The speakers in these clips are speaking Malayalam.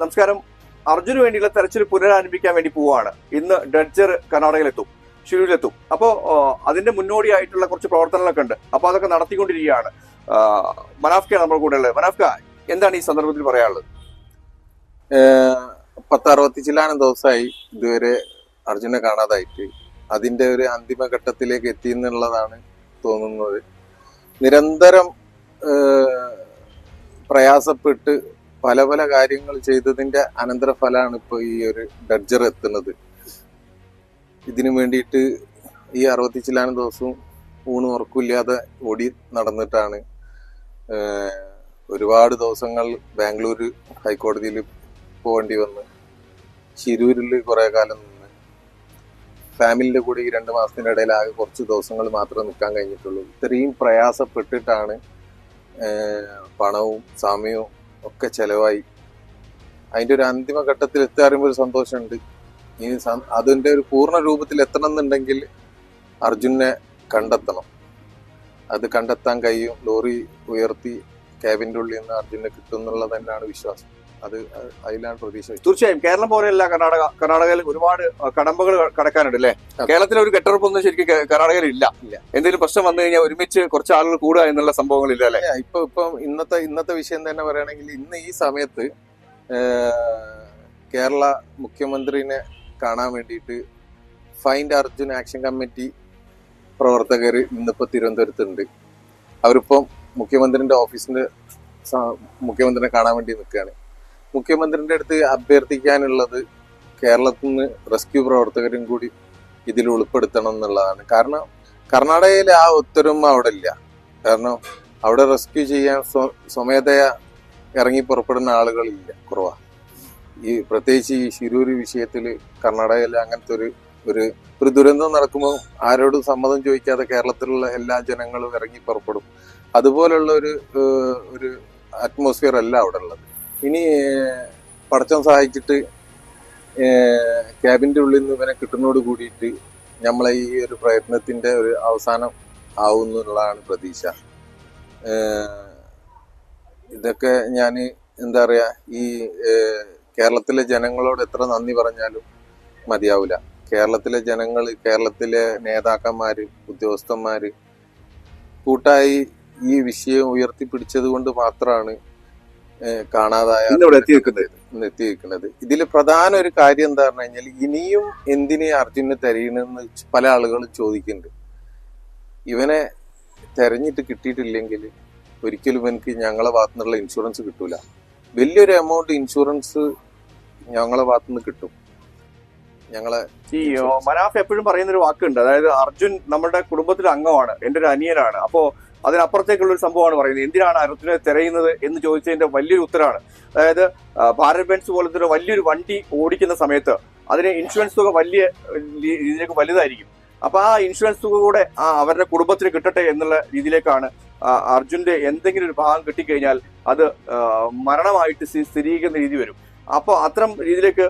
നമസ്കാരം. അർജുന് വേണ്ടിയുള്ള തെരച്ചിൽ പുനരാരംഭിക്കാൻ വേണ്ടി പോവുകയാണ്. ഇന്ന് ഡഡ്ജർ കർണാടകയിലെത്തും, ഷിരൂരിലെത്തും. അപ്പോ അതിന്റെ മുന്നോടിയായിട്ടുള്ള കുറച്ച് പ്രവർത്തനങ്ങളൊക്കെ ഉണ്ട്. അപ്പൊ അതൊക്കെ നടത്തിക്കൊണ്ടിരിക്കുകയാണ്. മനാഫ്കയാണ് നമ്മുടെ കൂടെ ഉള്ളത്. മനാഫ്ക, എന്താണ് ഈ സന്ദർഭത്തിൽ പറയാനുള്ളത്? 60 ചില്ലാനം ദിവസമായി ഇതുവരെ അർജുനെ കാണാതായിട്ട്. അതിന്റെ ഒരു അന്തിമഘട്ടത്തിലേക്ക് എത്തി എന്നുള്ളതാണ് തോന്നുന്നത്. നിരന്തരം പ്രയാസപ്പെട്ട് പല പല കാര്യങ്ങൾ ചെയ്തതിന്റെ അനന്തരഫലമാണ് ഇപ്പൊ ഈ ഒരു ഡഡ്ജർ എത്തുന്നത്. ഇതിനു വേണ്ടിയിട്ട് ഈ 60 ചില്ലാനം ദിവസവും ഊണും ഉറക്കില്ലാതെ ഓടി നടന്നിട്ടാണ്. ഒരുപാട് ദിവസങ്ങൾ ബാംഗ്ലൂർ ഹൈക്കോടതിയിൽ പോകേണ്ടി വന്ന്, ശിരൂരിൽ കുറെ കാലം നിന്ന്, ഫാമിലിന്റെ കൂടെ ഈ 2 മാസത്തിനിടയിൽ ആകെ കുറച്ച് ദിവസങ്ങൾ മാത്രമേ നിൽക്കാൻ കഴിഞ്ഞിട്ടുള്ളൂ. ഇത്രയും പ്രയാസപ്പെട്ടിട്ടാണ് പണവും സമയവും ഒക്കെ ചെലവായി അതിന്റെ ഒരു അന്തിമ ഘട്ടത്തിൽ എത്തിയറിയുമ്പോൾ ഒരു സന്തോഷമുണ്ട്. ഇനി അതിന്റെ ഒരു പൂർണ്ണ രൂപത്തിൽ എത്തണം എന്നുണ്ടെങ്കിൽ അർജുനെ കണ്ടെത്തണം. അത് കണ്ടെത്താൻ കഴിയും. ലോറി ഉയർത്തി ക്യാബിന്റെ ഉള്ളിൽ നിന്ന് അർജുനെ കിട്ടും എന്നുള്ളത് തന്നെയാണ് വിശ്വാസം. അതിലാണ് പ്രതീക്ഷ. തീർച്ചയായും കേരളം പോലെയല്ല കർണാടകയിൽ ഒരുപാട് കടമ്പകൾ കടക്കാനുണ്ട് അല്ലേ? കേരളത്തിലെ ഒരു കെട്ടുറപ്പൊന്നും ശരിക്കും കർണാടകയിൽ ഇല്ല. എന്തെങ്കിലും പ്രശ്നം വന്നു കഴിഞ്ഞാൽ ഒരുമിച്ച് കുറച്ച് ആളുകൾ കൂടുക എന്നുള്ള സംഭവങ്ങളില്ല അല്ലെ? ഇപ്പം ഇന്നത്തെ വിഷയം തന്നെ പറയുകയാണെങ്കിൽ, ഇന്ന് ഈ സമയത്ത് കേരള മുഖ്യമന്ത്രിനെ കാണാൻ വേണ്ടിയിട്ട് ഫൈൻഡ് അർജുൻ ആക്ഷൻ കമ്മിറ്റി പ്രവർത്തകർ ഇന്നിപ്പോ തിരുവനന്തപുരത്തുണ്ട്. അവരിപ്പം മുഖ്യമന്ത്രിന്റെ ഓഫീസിന്റെ മുഖ്യമന്ത്രിനെ കാണാൻ വേണ്ടി നിൽക്കുകയാണ്. മുഖ്യമന്ത്രിന്റെ അടുത്ത് അഭ്യർത്ഥിക്കാനുള്ളത് കേരളത്തിൽ നിന്ന് റെസ്ക്യൂ പ്രവർത്തകരും കൂടി ഇതിൽ ഉൾപ്പെടുത്തണം എന്നുള്ളതാണ്. കാരണം കർണാടകയിലെ ആ ഒത്തൊരുമ അവിടെ ഇല്ല. കാരണം അവിടെ റെസ്ക്യൂ ചെയ്യാൻ സ്വമേധയാ ഇറങ്ങി പുറപ്പെടുന്ന ആളുകളില്ല, കുറവാ. പ്രത്യേകിച്ച് ഈ ശിരൂര് വിഷയത്തിൽ കർണാടകയിൽ അങ്ങനത്തെ ഒരു ദുരന്തം നടക്കുമ്പോൾ ആരോടും സമ്മതം ചോദിക്കാതെ കേരളത്തിലുള്ള എല്ലാ ജനങ്ങളും ഇറങ്ങി പുറപ്പെടും. അതുപോലുള്ള ഒരു അറ്റ്മോസ്ഫിയർ അല്ല അവിടെ ഉള്ളത്. ഇനി പടച്ചോൻ സഹായിച്ചിട്ട് ക്യാബിന്റെ ഉള്ളിൽ നിന്ന് ഇവനെ കിട്ടുന്നതോട് കൂടിയിട്ട് നമ്മളെ ഈ ഒരു പ്രയത്നത്തിന്റെ ഒരു അവസാനം ആവുന്നുള്ളതാണ് പ്രതീക്ഷ. ഇതൊക്കെ ഞാൻ എന്താ പറയാ, ഈ കേരളത്തിലെ ജനങ്ങളോട് എത്ര നന്ദി പറഞ്ഞാലും മതിയാവില്ല. കേരളത്തിലെ ജനങ്ങൾ, കേരളത്തിലെ നേതാക്കന്മാര്, ഉദ്യോഗസ്ഥന്മാര് കൂട്ടായി ഈ വിഷയം ഉയർത്തിപ്പിടിച്ചത് കൊണ്ട് മാത്രമാണ് കാണാതായ എത്തിയിരിക്കുന്നത്. ഇതിൽ പ്രധാന ഒരു കാര്യം എന്താ പറഞ്ഞു കഴിഞ്ഞാൽ, ഇനിയും എന്തിനെ അർജുനെ തെരയണമെന്ന് പല ആളുകളും ചോദിക്കുന്നുണ്ട്. ഇവനെ തെരഞ്ഞിട്ട് കിട്ടിയിട്ടില്ലെങ്കിൽ ഒരിക്കലും എനിക്ക് ഞങ്ങളെ ഭാഗത്തുനിന്നുള്ള ഇൻഷുറൻസ് കിട്ടൂല. വലിയൊരു എമൗണ്ട് ഇൻഷുറൻസ് ഞങ്ങളെ ഭാഗത്തുനിന്ന് കിട്ടും. ഈ മനാഫ് എപ്പോഴും പറയുന്നൊരു വാക്കുണ്ട്, അതായത് അർജുൻ നമ്മുടെ കുടുംബത്തിലെ അംഗമാണ്, എന്റെ ഒരു അനിയനാണ്. അപ്പോ അതിനപ്പുറത്തേക്കുള്ള ഒരു സംഭവമാണ് പറയുന്നത്. എന്തിനാണ് അർജുനെ തെരയുന്നത് എന്ന് ചോദിച്ചതിന്റെ വലിയൊരു ഉത്തരമാണ്. അതായത് ഭാരത് ബെൻസ് പോലത്തെ ഒരു വലിയൊരു വണ്ടി ഓടിക്കുന്ന സമയത്ത് അതിന് ഇൻഷുറൻസ് തുക വലിയ രീതിയിലേക്ക് വലുതായിരിക്കും. അപ്പൊ ആ ഇൻഷുറൻസ് തുക കൂടെ അവരുടെ കുടുംബത്തിന് കിട്ടട്ടെ എന്നുള്ള രീതിയിലേക്കാണ് അർജുന്റെ എന്തെങ്കിലും ഒരു ഭാഗം കിട്ടിക്കഴിഞ്ഞാൽ അത് മരണമായിട്ട് സ്ഥിരീകരിക്കുന്ന രീതി വരും. അപ്പോൾ അത്തരം രീതിയിലേക്ക്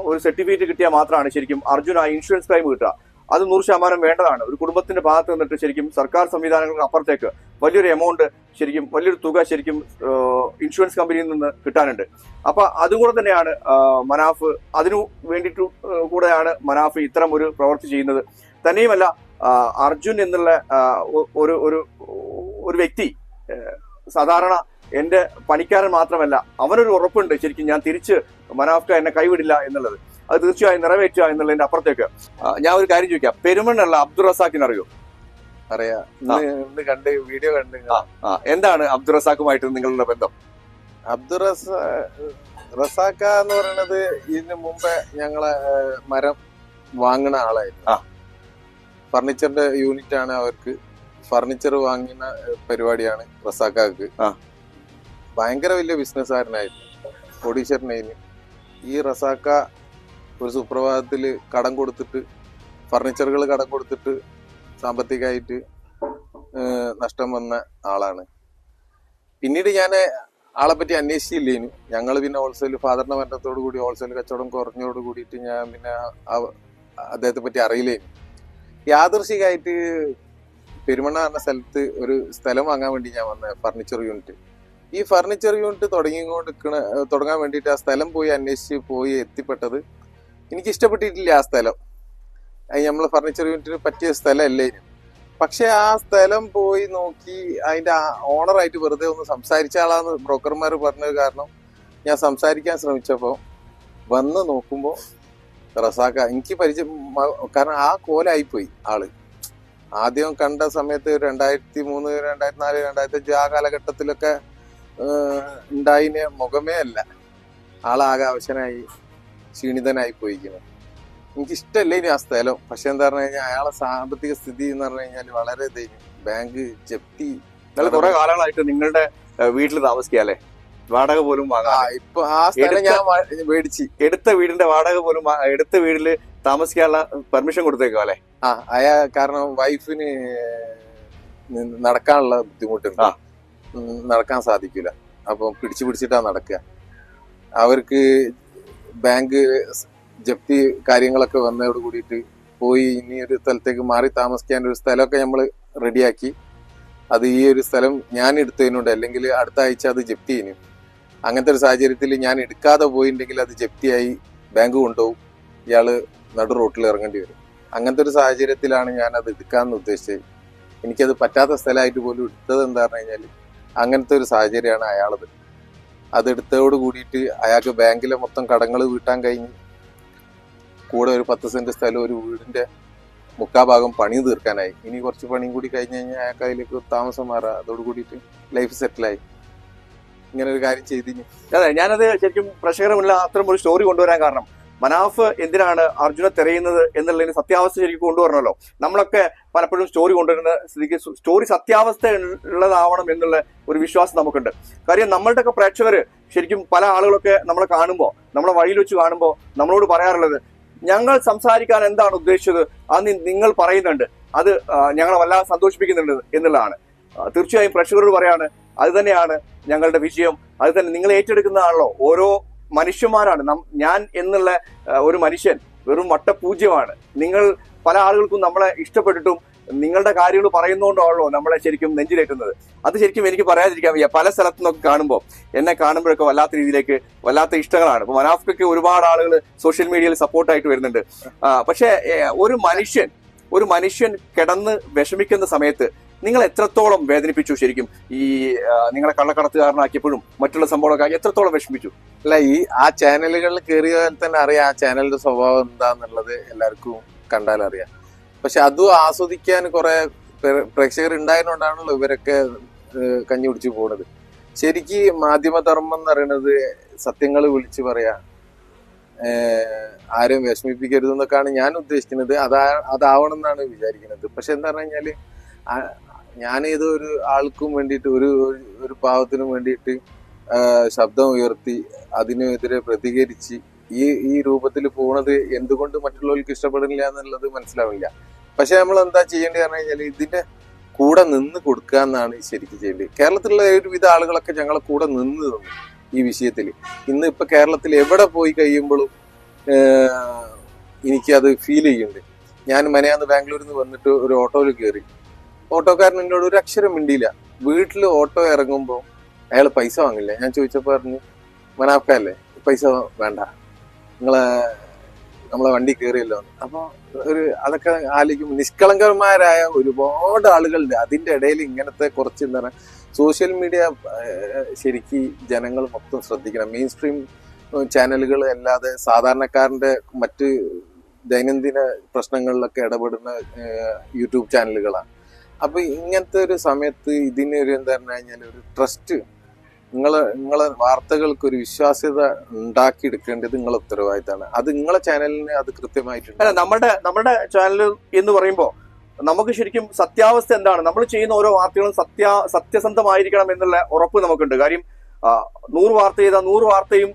ഒരു സർട്ടിഫിക്കറ്റ് കിട്ടിയാൽ മാത്രമാണ് ശരിക്കും അർജുൻ ആ ഇൻഷുറൻസ് ക്ലെയിം കിട്ടുക. അത് 100% വേണ്ടതാണ്. ഒരു കുടുംബത്തിന്റെ ഭാഗത്ത് നിന്നിട്ട് ശരിക്കും സർക്കാർ സംവിധാനങ്ങൾക്ക് അപ്പുറത്തേക്ക് വലിയൊരു എമൗണ്ട്, ശരിക്കും വലിയൊരു തുക ശരിക്കും ഇൻഷുറൻസ് കമ്പനിയിൽ നിന്ന് കിട്ടാനുണ്ട്. അപ്പൊ അതുകൂടെ തന്നെയാണ് മനാഫ്, അതിനു വേണ്ടിയിട്ട് കൂടെയാണ് മനാഫ് ഇത്തരം ഒരു പ്രവൃത്തി ചെയ്യുന്നത്. തന്നെയുമല്ല, അർജുൻ എന്നുള്ള ഒരു വ്യക്തി സാധാരണ എന്റെ പണിക്കാരൻ മാത്രമല്ല, അവനൊരു ഉറപ്പുണ്ട് ശരിക്കും ഞാൻ തിരിച്ച് മനാഫ്ക എന്നെ കൈവിടില്ല എന്നുള്ളത്. അത് തീർച്ചയായും നിറവേറ്റുക എന്നുള്ളതിന്റെ അപ്പുറത്തേക്ക് ഞാൻ ഒരു കാര്യം ചോദിക്കാം. പെരുമണ്ണുള്ള അബ്ദുൾ റസാഖിന് അറിയോ? അറിയാം, കണ്ട് വീഡിയോ കണ്ട്. എന്താണ് അബ്ദുൾ റസാഖുമായിട്ട് നിങ്ങളുടെ ബന്ധം? അബ്ദുൾ റസാഖ എന്ന് പറയുന്നത് ഇതിന് മുമ്പേ ഞങ്ങളെ മരം വാങ്ങുന്ന ആളായിരുന്നു. ഫർണിച്ചറിന്റെ യൂണിറ്റ് ആണ് അവർക്ക്. ഫർണിച്ചർ വാങ്ങുന്ന പരിപാടിയാണ് റസാഖാക്ക്. ഭയങ്കര വലിയ ബിസിനസ്സുകാരനായിരുന്നു, കോടീശ്വരനായിരുന്നു. ഈ റസാഖ ഒരു സുപ്രഭാതത്തില് കടം കൊടുത്തിട്ട്, ഫർണിച്ചറുകൾ കടം കൊടുത്തിട്ട് സാമ്പത്തികമായിട്ട് നഷ്ടം വന്ന ആളാണ്. പിന്നീട് ഞാൻ ആളെ പറ്റി അന്വേഷിച്ചില്ലേനു. ഞങ്ങൾ പിന്നെ ഹോൾസെയിൽ, ഫാദറിന്റെ മരണത്തോടു കൂടി ഹോൾസെയിൽ കച്ചവടം കുറഞ്ഞോട് കൂടിയിട്ട് ഞാൻ പിന്നെ അദ്ദേഹത്തെ പറ്റി അറിയില്ലേനു. യാദൃശികമായിട്ട് പെരുമണ്ണ എന്ന സ്ഥലത്ത് ഒരു സ്ഥലം വാങ്ങാൻ വേണ്ടി ഞാൻ വന്ന ഫർണിച്ചർ യൂണിറ്റ്. ഈ ഫർണിച്ചർ യൂണിറ്റ് തുടങ്ങാൻ വേണ്ടിയിട്ട് ആ സ്ഥലം പോയി അന്വേഷിച്ച് പോയി എത്തിപ്പെട്ടത് എനിക്ക് ഇഷ്ടപ്പെട്ടിട്ടില്ല. ആ സ്ഥലം നമ്മൾ ഫർണിച്ചർ യൂണിറ്റിന് പറ്റിയ സ്ഥലമല്ലേ ഇതിന്. പക്ഷെ ആ സ്ഥലം പോയി നോക്കി അതിന്റെ ഓണറായിട്ട് വെറുതെ ഒന്ന് സംസാരിച്ച ആളാന്ന് ബ്രോക്കർമാർ പറഞ്ഞത് കാരണം ഞാൻ സംസാരിക്കാൻ ശ്രമിച്ചപ്പോൾ വന്ന് നോക്കുമ്പോൾ റസാക്ക എനിക്ക് പരിചയം, കാരണം ആ കോലായിപ്പോയി ആള്. ആദ്യം കണ്ട സമയത്ത് 2003, 2004, 2005 ആ കാലഘട്ടത്തിലൊക്കെ ഉണ്ടായിന് മുഖമേ അല്ല. ആളാകെ അവശനായി ക്ഷീണിതനായി പോയിക്കുന്നു. എനിക്കിഷ്ടമല്ല ഇനി ആ സ്ഥലം. പക്ഷെ എന്താ പറഞ്ഞു കഴിഞ്ഞാൽ അയാളെ സാമ്പത്തിക സ്ഥിതി എന്ന് പറഞ്ഞു കഴിഞ്ഞാൽ വളരെ ബാങ്ക് ജപ്തി. കുറെ കാലങ്ങളായിട്ട് നിങ്ങളുടെ വീട്ടിൽ താമസിക്കാല്ലേ, വാടക പോലും വാങ്ങാം. ഇപ്പൊ ആ സ്ഥലം ഞാൻ മേടിച്ച് എടുത്ത വീടിന്റെ വാടക പോലും എടുത്ത വീട്ടില് താമസിക്കാനുള്ള പെർമിഷൻ കൊടുത്തേക്കോ അല്ലെ? കാരണം വൈഫിന് നടക്കാനുള്ള ബുദ്ധിമുട്ടുണ്ട്, നടക്കാൻ സാധിക്കില്ല. അപ്പൊ പിടിച്ചിട്ടാ നടക്കുക. അവർക്ക് ബാങ്ക് ജപ്തി കാര്യങ്ങളൊക്കെ വന്നതോട് കൂടിയിട്ട് പോയി ഇനി ഒരു സ്ഥലത്തേക്ക് മാറി താമസിക്കാൻ ഒരു സ്ഥലമൊക്കെ നമ്മൾ റെഡിയാക്കി. അത് ഈ ഒരു സ്ഥലം ഞാൻ എടുത്തതിനുണ്ട്, അല്ലെങ്കിൽ അടുത്ത ആഴ്ച അത് ജപ്തി ചെയ്യുന്നു. അങ്ങനത്തെ ഒരു സാഹചര്യത്തിൽ ഞാൻ എടുക്കാതെ പോയിട്ടുണ്ടെങ്കിൽ അത് ജപ്തിയായി ബാങ്ക് കൊണ്ടുപോകും, ഇയാള് നടു റോട്ടിൽ ഇറങ്ങേണ്ടി വരും. അങ്ങനത്തെ ഒരു സാഹചര്യത്തിലാണ് ഞാൻ അത് എടുക്കാമെന്ന് ഉദ്ദേശിച്ചത്. എനിക്കത് പറ്റാത്ത സ്ഥലമായിട്ട് പോലും എടുത്തത് എന്താ പറഞ്ഞു കഴിഞ്ഞാൽ അങ്ങനത്തെ ഒരു സാഹചര്യമാണ് അയാളത്. അതെടുത്തതോട് കൂടിയിട്ട് അയാൾക്ക് ബാങ്കിലെ മൊത്തം കടങ്ങൾ വീട്ടാൻ കഴിഞ്ഞ് കൂടെ ഒരു 10 സെന്റ് സ്ഥലം, ഒരു വീടിന്റെ 3/4 ഭാഗം പണി തീർക്കാനായി. ഇനി കുറച്ച് പണിയും കൂടി കഴിഞ്ഞ് കഴിഞ്ഞാൽ അയാൾക്ക് അതിലേക്ക് താമസം മാറുക, അതോട് കൂടിയിട്ട് ലൈഫ് സെറ്റിലായി. ഇങ്ങനെ ഒരു കാര്യം ചെയ്തിന്. അതെ, ഞാനത് ശരിക്കും പ്രേക്ഷകരുമില്ല അത്തരം ഒരു സ്റ്റോറി കൊണ്ടുവരാൻ കാരണം മനാഫ് എന്തിനാണ് അർജുനെ തിരയുന്നത് എന്നുള്ളതിന് സത്യാവസ്ഥ ശരിക്കും കൊണ്ടുവരണമല്ലോ. നമ്മളൊക്കെ പലപ്പോഴും സ്റ്റോറി കൊണ്ടുവരുന്ന സ്ഥിതിക്ക് സ്റ്റോറി സത്യാവസ്ഥ ഉള്ളതാവണം എന്നുള്ള ഒരു വിശ്വാസം നമുക്കുണ്ട്. കാര്യം നമ്മളുടെയൊക്കെ പ്രേക്ഷകര് ശരിക്കും പല ആളുകളൊക്കെ നമ്മളെ കാണുമ്പോൾ, നമ്മളെ വഴിയിൽ വെച്ച് കാണുമ്പോൾ നമ്മളോട് പറയാറുള്ളത്, ഞങ്ങൾ സംസാരിക്കാൻ എന്താണ് ഉദ്ദേശിച്ചത് അത് നിങ്ങൾ പറയുന്നുണ്ട്, അത് ഞങ്ങളെ വല്ലാതെ സന്തോഷിപ്പിക്കുന്നുണ്ട് എന്നുള്ളതാണ്. തീർച്ചയായും പ്രേക്ഷകരോട് പറയാണ്, അത് തന്നെയാണ് ഞങ്ങളുടെ വിജയം. അത് തന്നെ നിങ്ങൾ ഏറ്റെടുക്കുന്നതാണല്ലോ. ഓരോ മനുഷ്യന്മാരാണ് ഞാൻ എന്നുള്ള ഒരു മനുഷ്യൻ വെറും വട്ടപൂജ്യമാണ്. നിങ്ങൾ പല ആളുകൾക്കും നമ്മളെ ഇഷ്ടപ്പെട്ടിട്ടും നിങ്ങളുടെ കാര്യങ്ങൾ പറയുന്നതുകൊണ്ടാണല്ലോ നമ്മളെ ശരിക്കും നെഞ്ചിലേറ്റുന്നത്. അത് ശരിക്കും എനിക്ക് പറയാതിരിക്കാൻ വയ്യ. പല സ്ഥലത്തു നിന്നൊക്കെ കാണുമ്പോൾ, എന്നെ കാണുമ്പോഴൊക്കെ വല്ലാത്ത രീതിയിലേക്ക് വല്ലാത്ത ഇഷ്ടങ്ങളാണ്. ഇപ്പൊ മനാഫ്ക്കൊക്കെ ഒരുപാട് ആളുകൾ സോഷ്യൽ മീഡിയയിൽ സപ്പോർട്ടായിട്ട് വരുന്നുണ്ട്. പക്ഷെ ഒരു മനുഷ്യൻ കിടന്ന് വിഷമിക്കുന്ന സമയത്ത് നിങ്ങൾ എത്രത്തോളം വേദനിപ്പിച്ചു ശരിക്കും? ഈ നിങ്ങളെ കള്ളക്കടത്തുകാരനാക്കിയപ്പോഴും മറ്റുള്ള സംഭവങ്ങളൊക്കെ എത്രത്തോളം വിഷമിച്ചു? അല്ല, ആ ചാനലുകളിൽ കയറിയാൽ തന്നെ അറിയാം ആ ചാനലിന്റെ സ്വഭാവം എന്താന്നുള്ളത് എല്ലാവർക്കും കണ്ടാൽ അറിയാം. പക്ഷെ അതും ആസ്വദിക്കാൻ കുറെ പ്രേക്ഷകർ ഉണ്ടായതുകൊണ്ടാണല്ലോ ഇവരൊക്കെ കഞ്ഞി കുടിച്ചു പോകുന്നത്. ശരിക്ക് മാധ്യമധർമ്മം എന്ന് പറയുന്നത് സത്യങ്ങൾ വിളിച്ചു പറയാ, ആരും വിഷമിപ്പിക്കരുത് എന്നൊക്കെയാണ് ഞാൻ ഉദ്ദേശിക്കുന്നത്. അതാവണം എന്നാണ് വിചാരിക്കുന്നത്. പക്ഷെ എന്താ പറഞ്ഞു കഴിഞ്ഞാല് ഞാൻ ഏതോ ഒരു ആൾക്കും വേണ്ടിയിട്ട് ഒരു പാവത്തിനും വേണ്ടിയിട്ട് ശബ്ദം ഉയർത്തി അതിനെതിരെ പ്രതികരിച്ച് ഈ രൂപത്തിൽ പോണത് എന്തുകൊണ്ട് മറ്റുള്ളവർക്ക് ഇഷ്ടപ്പെടുന്നില്ല എന്നുള്ളത് മനസ്സിലാവില്ല. പക്ഷെ നമ്മൾ എന്താ ചെയ്യേണ്ടത് പറഞ്ഞു കഴിഞ്ഞാൽ ഇതിന്റെ കൂടെ നിന്ന് കൊടുക്കുക എന്നാണ് ശരിക്കും ചെയ്യേണ്ടത്. കേരളത്തിലുള്ള ഒരുവിധ ആളുകളൊക്കെ ഞങ്ങളെ കൂടെ നിന്ന് തന്നു ഈ വിഷയത്തിൽ. ഇന്ന് ഇപ്പൊ കേരളത്തിൽ എവിടെ പോയി കഴിയുമ്പോഴും എനിക്കത് ഫീൽ ചെയ്യുന്നുണ്ട്. ഞാൻ മെനയാന്ന് ബാംഗ്ലൂരിൽ നിന്ന് വന്നിട്ട് ഒരു ഓട്ടോയിൽ കയറി. ഓട്ടോക്കാരൻ എന്നോട് ഒരു അക്ഷരം മിണ്ടിയില്ല. വീട്ടിൽ ഓട്ടോ ഇറങ്ങുമ്പോൾ അയാൾ പൈസ വാങ്ങില്ല. ഞാൻ ചോദിച്ചപ്പോൾ പറഞ്ഞു, മനാഫല്ലേ പൈസ വേണ്ട, നമ്മളെ വണ്ടി കയറിയല്ലോ. അപ്പൊ അതൊക്കെ ആലോചിക്കും. നിഷ്കളങ്കന്മാരായ ഒരുപാട് ആളുകളുണ്ട്. അതിന്റെ ഇടയിൽ ഇങ്ങനത്തെ കുറച്ച് എന്താ പറയുക, സോഷ്യൽ മീഡിയ ശരിക്ക് ജനങ്ങൾ മൊത്തം ശ്രദ്ധിക്കണം. മെയിൻ സ്ട്രീം ചാനലുകൾ അല്ലാതെ സാധാരണക്കാരന്റെ മറ്റ് ദൈനംദിന പ്രശ്നങ്ങളിലൊക്കെ ഇടപെടുന്ന യൂട്യൂബ് ചാനലുകളാണ്. അപ്പൊ ഇങ്ങനത്തെ ഒരു സമയത്ത് ഇതിനൊരു എന്താ പറഞ്ഞു കഴിഞ്ഞാൽ ഒരു ട്രസ്റ്റ്, നിങ്ങളെ വാർത്തകൾക്ക് ഒരു വിശ്വാസ്യത ഉണ്ടാക്കിയെടുക്കേണ്ടത് നിങ്ങളെ ഉത്തരവാദിത്തമാണ്. അത് നിങ്ങളെ ചാനലിന് അത് കൃത്യമായിട്ടുണ്ട്. അല്ല, നമ്മുടെ ചാനൽ എന്ന് പറയുമ്പോൾ നമുക്ക് ശരിക്കും സത്യാവസ്ഥ എന്താണ്, നമ്മൾ ചെയ്യുന്ന ഓരോ വാർത്തകളും സത്യസന്ധമായിരിക്കണം എന്നുള്ള ഉറപ്പ് നമുക്കുണ്ട്. കാര്യം 100 വാർത്ത ചെയ്താൽ 100 വാർത്തയും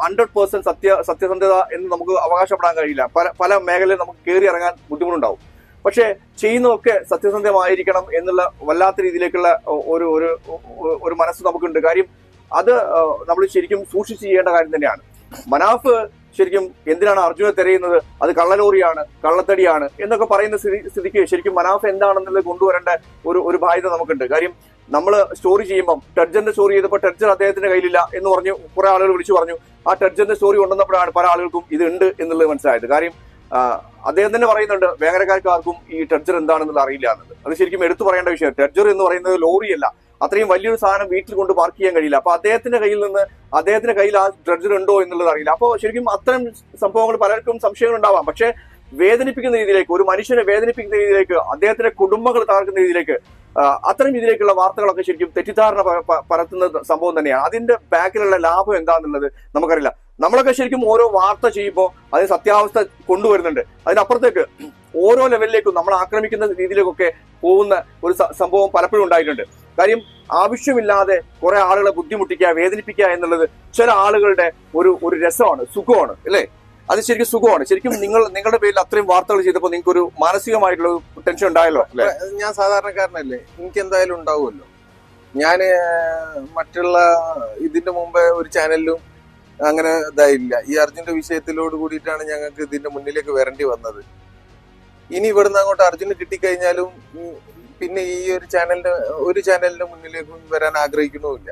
100% സത്യസന്ധത എന്ന് നമുക്ക് അവകാശപ്പെടാൻ കഴിയില്ല. പല മേഖലയിൽ നമുക്ക് കയറി ഇറങ്ങാൻ ബുദ്ധിമുട്ടുണ്ടാവും. പക്ഷെ ചെയ്യുന്നതൊക്കെ സത്യസന്ധമായിരിക്കണം എന്നുള്ള വല്ലാത്ത രീതിയിലേക്കുള്ള ഒരു മനസ്സ് നമുക്കുണ്ട്. കാര്യം അത് നമ്മൾ ശരിക്കും സൂക്ഷിച്ച് ചെയ്യേണ്ട കാര്യം തന്നെയാണ്. മനാഫ് ശരിക്കും എന്തിനാണ് അർജുനെ തിരയുന്നത്, അത് കള്ളലോറിയാണ്, കള്ളത്തടിയാണ് എന്നൊക്കെ പറയുന്ന സ്ഥിതിക്ക് ശരിക്കും മനാഫ് എന്താണെന്നുള്ളത് കൊണ്ടുവരേണ്ട ഒരു ബാധ്യത നമുക്കുണ്ട്. കാര്യം നമ്മൾ സ്റ്റോറി ചെയ്യുമ്പോൾ ടെഡ്ജറിന്റെ സ്റ്റോറി ചെയ്തപ്പോൾ ടെഡ്ജർ അദ്ദേഹത്തിന്റെ കയ്യിലില്ല എന്ന് പറഞ്ഞു കുറെ ആളുകൾ വിളിച്ചു പറഞ്ഞു. ആ ടെഡ്ജറിന്റെ സ്റ്റോറി കൊണ്ടുവന്നപ്പോഴാണ് പല ആളുകൾക്കും ഇത് ഉണ്ട് എന്നുള്ളത് മനസ്സിലായത്. കാര്യം അദ്ദേഹം തന്നെ പറയുന്നുണ്ട് വേങ്ങരക്കാർക്ക് ആർക്കും ഈ ടെഡ്ജർ എന്താണെന്നുള്ളത് അറിയില്ല എന്നത്. അത് ശരിക്കും എടുത്തു പറയേണ്ട വിഷയം. ടെഡ്ജർ എന്ന് പറയുന്നത് ലോറിയല്ല, അത്രയും വലിയൊരു സാധനം വീട്ടിൽ കൊണ്ട് പാർക്ക് ചെയ്യാൻ കഴിയില്ല. അപ്പൊ അദ്ദേഹത്തിന്റെ കയ്യിൽ ആ ടെഡ്ജർ ഉണ്ടോ എന്നുള്ളത് അറിയില്ല. അപ്പോൾ ശരിക്കും അത്തരം സംഭവങ്ങൾ പലർക്കും സംശയങ്ങൾ ഉണ്ടാവാം. പക്ഷെ വേദനിപ്പിക്കുന്ന രീതിയിലേക്ക്, ഒരു മനുഷ്യനെ വേദനിപ്പിക്കുന്ന രീതിയിലേക്ക്, അദ്ദേഹത്തിന്റെ കുടുംബങ്ങൾ തകർക്കുന്ന രീതിയിലേക്ക്, അത്തരം രീതിയിലേക്കുള്ള വാർത്തകളൊക്കെ ശരിക്കും തെറ്റിദ്ധാരണ പരത്തുന്ന സംഭവം തന്നെയാണ്. അതിന്റെ ബാക്കിലുള്ള ലാഭം എന്താണെന്നുള്ളത് നമുക്കറിയില്ല. നമ്മളൊക്കെ ശരിക്കും ഓരോ വാർത്ത ചെയ്യുമ്പോൾ അതിന് സത്യാവസ്ഥ കൊണ്ടുവരുന്നുണ്ട്. അതിനപ്പുറത്തേക്ക് ഓരോ ലെവലിലേക്കും നമ്മൾ ആക്രമിക്കുന്ന രീതിയിലേക്കൊക്കെ പോകുന്ന ഒരു സംഭവം പലപ്പോഴും ഉണ്ടായിട്ടുണ്ട്. കാര്യം ആവശ്യമില്ലാതെ കുറെ ആളുകളെ ബുദ്ധിമുട്ടിക്കുക, വേദനിപ്പിക്കുക എന്നുള്ളത് ചില ആളുകളുടെ ഒരു രസമാണ്, സുഖമാണ്, അല്ലേ? അത് ശരിക്കും സുഖമാണ്. ശരിക്കും നിങ്ങളുടെ പേരിൽ അത്രയും വാർത്തകൾ ചെയ്തപ്പോൾ നിങ്ങൾക്ക് ഒരു മാനസികമായിട്ടുള്ള ടെൻഷൻ ഉണ്ടായല്ലോ, അല്ലെ? ഞാൻ സാധാരണക്കാരനല്ലേ, എനിക്ക് എന്തായാലും ഉണ്ടാവുമല്ലോ. ഞാൻ മറ്റുള്ള ഇതിന്റെ മുമ്പേ ഒരു ചാനലിലും അങ്ങനെ ഇതായില്ല. ഈ അർജുന്റെ വിഷയത്തിലോട് കൂടിയിട്ടാണ് ഞങ്ങൾക്ക് ഇതിന്റെ മുന്നിലേക്ക് വരേണ്ടി വന്നത്. ഇനി ഇവിടുന്ന് അങ്ങോട്ട് അർജുന് കിട്ടിക്കഴിഞ്ഞാലും പിന്നെ ഈ ഒരു ചാനലിന്റെ മുന്നിലേക്കും വരാൻ ആഗ്രഹിക്കണമില്ല.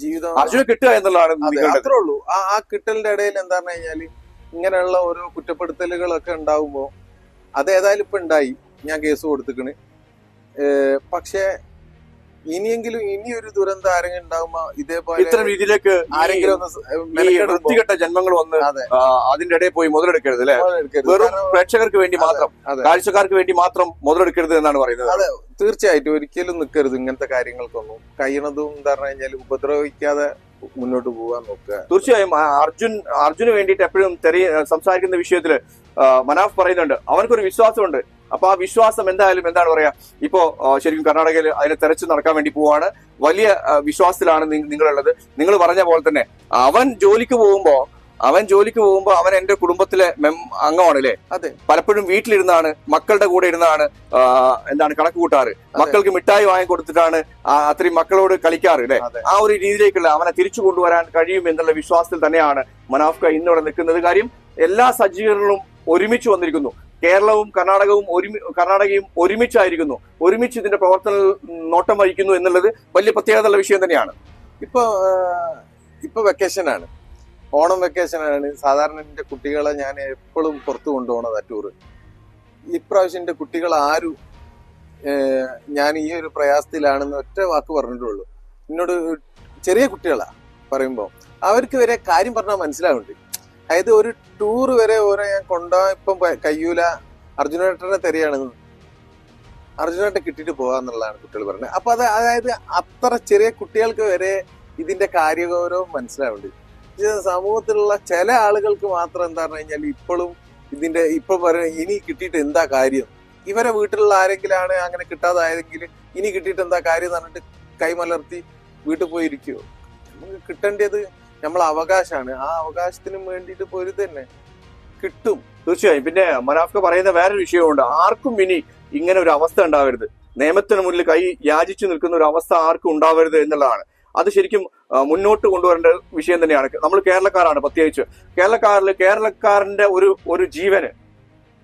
ജീവിതം അർജുന് കിട്ടുക എന്നുള്ളതാണ് അത്രേ ഉള്ളൂ. ആ കിട്ടലിന്റെ ഇടയിൽ എന്താന്ന് കഴിഞ്ഞാല് ഇങ്ങനെയുള്ള ഓരോ കുറ്റപ്പെടുത്തലുകളൊക്കെ ഉണ്ടാവുമ്പോ അതേതായാലും ഇപ്പൊ ഉണ്ടായി, ഞാൻ കേസ് കൊടുത്തിക്കണ്. പക്ഷെ ഇനിയെങ്കിലും ഇനിയൊരു ദുരന്തം ആരെങ്കിലും ഉണ്ടാകുമ്പോ ഇതേപോലെ ഇത്തരം രീതിയിലേക്ക് ആരെങ്കിലും വൃത്തികെട്ട ജന്മങ്ങൾ വന്ന് അതിന്റെ ഇടയിൽ പോയി മുതലെടുക്കരുത്, അല്ലെ? വെറും പ്രേക്ഷകർക്ക് വേണ്ടി മാത്രം, കാഴ്ചക്കാർക്ക് വേണ്ടി മാത്രം മുതലെടുക്കരുത് എന്നാണ് പറയുന്നത്. അതെ, തീർച്ചയായിട്ടും ഒരിക്കലും നിൽക്കരുത് ഇങ്ങനത്തെ കാര്യങ്ങൾക്കൊന്നും. കഴിയണതും എന്താ പറഞ്ഞു കഴിഞ്ഞാൽ ഉപദ്രവിക്കാതെ മുന്നോട്ട് പോകാൻ നോക്കുക. തീർച്ചയായും അർജുന് വേണ്ടിയിട്ട് എപ്പോഴും സംസാരിക്കുന്ന വിഷയത്തില് മനാഫ് പറയുന്നുണ്ട് അവനക്കൊരു വിശ്വാസമുണ്ട്. അപ്പൊ ആ വിശ്വാസം എന്തായാലും എന്താണ് പറയാ, ഇപ്പോ ശരിക്കും കർണാടകയിൽ അതിനെ തെരച്ചു നടക്കാൻ വേണ്ടി പോവാണ്. വലിയ വിശ്വാസത്തിലാണ് നിങ്ങളുള്ളത്. നിങ്ങൾ പറഞ്ഞ പോലെ തന്നെ അവൻ ജോലിക്ക് പോകുമ്പോ അവൻ എന്റെ കുടുംബത്തിലെ അംഗമാണ്, അല്ലേ? അതെ. പലപ്പോഴും വീട്ടിലിരുന്നാണ്, മക്കളുടെ കൂടെ ഇരുന്നാണ് കണക്ക് കൂട്ടാറ്. മക്കൾക്ക് മിഠായി വാങ്ങി കൊടുത്തിട്ടാണ് അത്രയും മക്കളോട് കളിക്കാറ്, അല്ലെ? ആ ഒരു രീതിയിലേക്കുള്ള അവനെ തിരിച്ചു കൊണ്ടുവരാൻ കഴിയും എന്നുള്ള വിശ്വാസത്തിൽ തന്നെയാണ് മനാഫ്ക ഇന്നിവിടെ നിൽക്കുന്നത്. കാര്യം എല്ലാ സജ്ജീകരണങ്ങളും ഒരുമിച്ച് വന്നിരിക്കുന്നു. കേരളവും കർണാടകയും ഒരുമിച്ചായിരിക്കുന്നു. ഒരുമിച്ച് ഇതിന്റെ പ്രവർത്തന നോട്ടം വഹിക്കുന്നു എന്നുള്ളത് വലിയ പ്രത്യേകതയുള്ള വിഷയം തന്നെയാണ്. ഇപ്പൊ വെക്കേഷനാണ്, ഓണം വെക്കേഷനാണ്. സാധാരണ എന്റെ കുട്ടികളെ ഞാൻ എപ്പോഴും പുറത്തു കൊണ്ടുപോകണതാ ടൂറ്. ഇപ്രാവശ്യം എന്റെ കുട്ടികൾ ആരും ഞാൻ ഈ ഒരു പ്രയാസത്തിലാണെന്ന് ഒറ്റ വാക്ക് പറഞ്ഞിട്ടുള്ളൂ. എന്നോട് ചെറിയ കുട്ടികളാ പറയുമ്പോ അവർക്ക് വരെ കാര്യം പറഞ്ഞാൽ മനസ്സിലാവുന്നുണ്ട്. അതായത് ഒരു ടൂറ് വരെ ഓരോ ഞാൻ കൊണ്ടുപോകാൻ ഇപ്പം കഴിയൂല, അർജുനേട്ടനെ തെരയാണെന്ന്, അർജുനേട്ടൻ കിട്ടിയിട്ട് പോകാന്നുള്ളതാണ് കുട്ടികൾ പറഞ്ഞത്. അപ്പൊ അതായത് അത്ര ചെറിയ കുട്ടികൾക്ക് വരെ ഇതിന്റെ കാര്യഗൗരവം മനസ്സിലാവുന്നുണ്ട്. സമൂഹത്തിലുള്ള ചില ആളുകൾക്ക് മാത്രം എന്താ പറഞ്ഞു കഴിഞ്ഞാൽ ഇപ്പോഴും ഇപ്പൊ പറയുന്നത് ഇനി കിട്ടിയിട്ട് എന്താ കാര്യം, ഇവരെ വീട്ടിലുള്ള ആരെങ്കിലാണ് അങ്ങനെ കിട്ടാതായതെങ്കിൽ ഇനി കിട്ടിയിട്ട് എന്താ കാര്യം എന്ന് പറഞ്ഞിട്ട് കൈമലർത്തി വീട്ടിൽ പോയിരിക്കുവോ? നമുക്ക് കിട്ടേണ്ടത് നമ്മളെ അവകാശമാണ്. ആ അവകാശത്തിന് വേണ്ടിയിട്ട് പോയി തന്നെ കിട്ടും. തീർച്ചയായും. പിന്നെ മനാഫ്ക പറയുന്ന വേറൊരു വിഷയമുണ്ട്. ആർക്കും ഇനി ഇങ്ങനെ ഒരു അവസ്ഥ ഉണ്ടാവരുത്, നിയമത്തിന് മുന്നിൽ കൈ യാചിച്ചു നിൽക്കുന്ന ഒരു അവസ്ഥ ആർക്കും ഉണ്ടാവരുത് എന്നുള്ളതാണ്. അത് ശരിക്കും മുന്നോട്ട് കൊണ്ടുവരേണ്ട വിഷയം തന്നെയാണ്. നമ്മൾ കേരളക്കാരാണ്, പ്രത്യേകിച്ച് കേരളക്കാരന്റെ ഒരു ജീവന്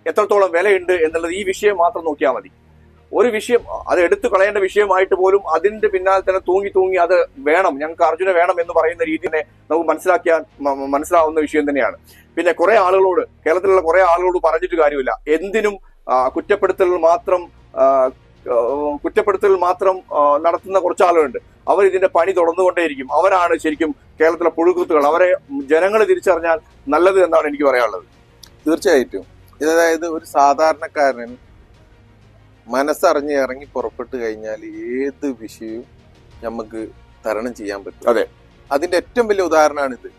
എത്രത്തോളം വിലയുണ്ട് എന്നുള്ളത് ഈ വിഷയം മാത്രം നോക്കിയാൽ മതി. ഒരു വിഷയം അത് എടുത്തു കളയേണ്ട വിഷയമായിട്ട് പോലും അതിന്റെ പിന്നാലെ തന്നെ തൂങ്ങി അത് വേണം, ഞങ്ങൾക്ക് അർജുനെ വേണം എന്ന് പറയുന്ന രീതിയെ നമുക്ക് മനസ്സിലാവുന്ന വിഷയം തന്നെയാണ്. പിന്നെ കുറെ ആളുകളോട്, കേരളത്തിലുള്ള കുറെ ആളുകളോട് പറഞ്ഞിട്ട് കാര്യമില്ല. എന്തിനും കുറ്റപ്പെടുത്തൽ മാത്രം നടത്തുന്ന കുറച്ച് ആളുകളുണ്ട്. അവർ ഇതിന്റെ പണി തുടർന്നുകൊണ്ടേയിരിക്കും. അവരാണ് ശരിക്കും കേരളത്തിലെ പുഴുക്കുത്തുകൾ. അവരെ ജനങ്ങൾ തിരിച്ചറിഞ്ഞാൽ നല്ലത് എന്നാണ് എനിക്ക് പറയാനുള്ളത്. തീർച്ചയായിട്ടും. അതായത് ഒരു സാധാരണക്കാരൻ മനസ്സറിഞ്ഞ് ഇറങ്ങി പുറപ്പെട്ടു കഴിഞ്ഞാൽ ഏത് വിഷയവും നമുക്ക് തരണം ചെയ്യാൻ പറ്റും. അതെ, അതിന്റെ ഏറ്റവും വലിയ ഉദാഹരണമാണിത്.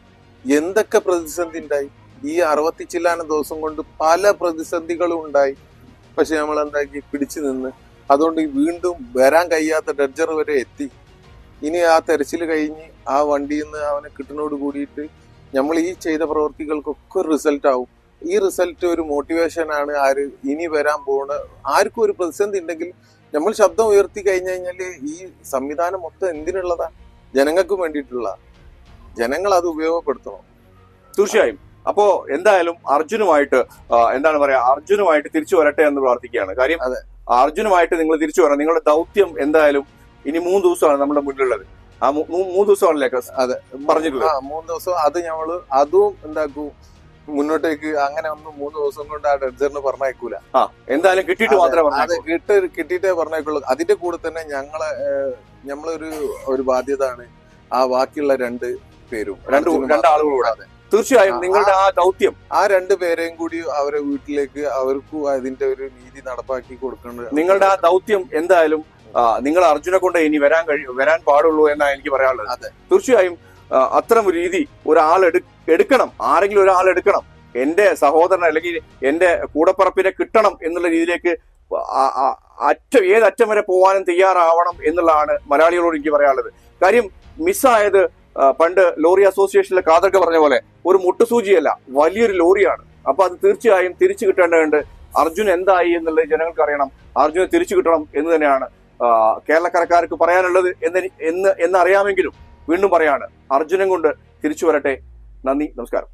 എന്തൊക്കെ പ്രതിസന്ധി ഉണ്ടായി ഈ 60 ചില്ലാനം ദിവസം കൊണ്ട്, പല പ്രതിസന്ധികളും ഉണ്ടായി. പക്ഷെ നമ്മൾ എന്താക്കി പിടിച്ചു നിന്ന്, അതുകൊണ്ട് വീണ്ടും വരാൻ കഴിയാത്ത ഡഡ്ജർ വരെ എത്തി. ഇനി ആ തെരച്ചിൽ കഴിഞ്ഞ് ആ വണ്ടിയിൽ നിന്ന് അവനെ കിട്ടുന്നതോട് കൂടിയിട്ട് നമ്മൾ ഈ ചെയ്ത പ്രവൃത്തികൾക്കൊക്കെ ഒരു റിസൾട്ട് ആവും. ഈ റിസൾട്ട് ഒരു മോട്ടിവേഷൻ ആണ്. ഇനി വരാൻ പോകുന്ന ആർക്കും ഒരു പ്രതിസന്ധി ഉണ്ടെങ്കിൽ നമ്മൾ ശബ്ദം ഉയർത്തി കഴിഞ്ഞു കഴിഞ്ഞാല് ഈ സംവിധാനം മൊത്തം എന്തിനുള്ളതാ? ജനങ്ങൾക്ക് വേണ്ടിയിട്ടുള്ള. ജനങ്ങൾ അത് ഉപയോഗപ്പെടുത്തണം. തീർച്ചയായും. അപ്പോ എന്തായാലും അർജുനുമായിട്ട് അർജുനുമായിട്ട് തിരിച്ചു വരട്ടെ എന്ന് പ്രാർത്ഥിക്കുകയാണ്. കാര്യം അർജുനുമായിട്ട് നിങ്ങൾ തിരിച്ചു വരണം. നിങ്ങളുടെ ദൗത്യം എന്തായാലും ഇനി 3 ദിവസമാണ് നമ്മുടെ മുന്നിലുള്ളത്. ആ 3 ദിവസമാണല്ലേ അതെ പറഞ്ഞിട്ടുള്ളത്? 3 ദിവസം. അത് ഞമ്മള് അതും എന്താക്കും മുന്നോട്ടേക്ക് അങ്ങനെ ഒന്നും 3 ദിവസം കൊണ്ട് ആ ഡെഡ്ജറിന് പറഞ്ഞേക്കൂല. എന്തായാലും കിട്ടിയിട്ട് മാത്രമേ അത് കിട്ടിയിട്ടേ പറഞ്ഞേക്കുള്ളൂ. അതിന്റെ കൂടെ തന്നെ ഞമ്മളൊരു ബാധ്യതയാണ് ആ ബാക്കിയുള്ള 2 പേരും, 2 ആളുകളൂടെ. തീർച്ചയായും നിങ്ങളുടെ ആ ദൗത്യം, ആ 2 പേരെയും കൂടി അവരെ വീട്ടിലേക്ക് അവർക്കും അതിന്റെ ഒരു നീതി നടപ്പാക്കി കൊടുക്കേണ്ടത്. നിങ്ങളുടെ ആ ദൗത്യം എന്തായാലും നിങ്ങൾ അർജുനെ കൊണ്ട് ഇനി വരാൻ പാടുള്ളൂ എന്നാണ് എനിക്ക് പറയാനുള്ളത്. തീർച്ചയായും അത്തരം ഒരു രീതി ഒരാൾ എടുക്കണം, ആരെങ്കിലും ഒരാൾ എടുക്കണം. എന്റെ സഹോദരൻ അല്ലെങ്കിൽ എന്റെ കൂടപ്പറപ്പിനെ കിട്ടണം എന്നുള്ള രീതിയിലേക്ക് ഏതറ്റം വരെ പോകാനും തയ്യാറാവണം എന്നുള്ളതാണ് മലയാളികളോട് എനിക്ക് പറയാനുള്ളത്. കാര്യം മിസ്സായത് പണ്ട് ലോറി അസോസിയേഷനിലെ കാതർക്ക പറഞ്ഞ പോലെ ഒരു മുട്ടുസൂചിയല്ല, വലിയൊരു ലോറിയാണ്. അപ്പൊ അത് തീർച്ചയായും തിരിച്ചു കിട്ടേണ്ടതുണ്ട്. അർജുൻ എന്തായി എന്നുള്ളത് ജനങ്ങൾക്ക് അറിയണം. അർജുനെ തിരിച്ചു കിട്ടണം എന്ന് തന്നെയാണ് കേരളക്കരക്കാർക്ക് പറയാനുള്ളത് എന്നറിയാമെങ്കിലും വീണ്ടും പറയാണ്, അർജുനൻ കൊണ്ട് തിരിച്ചു വരട്ടെ. നന്ദി, നമസ്കാരം.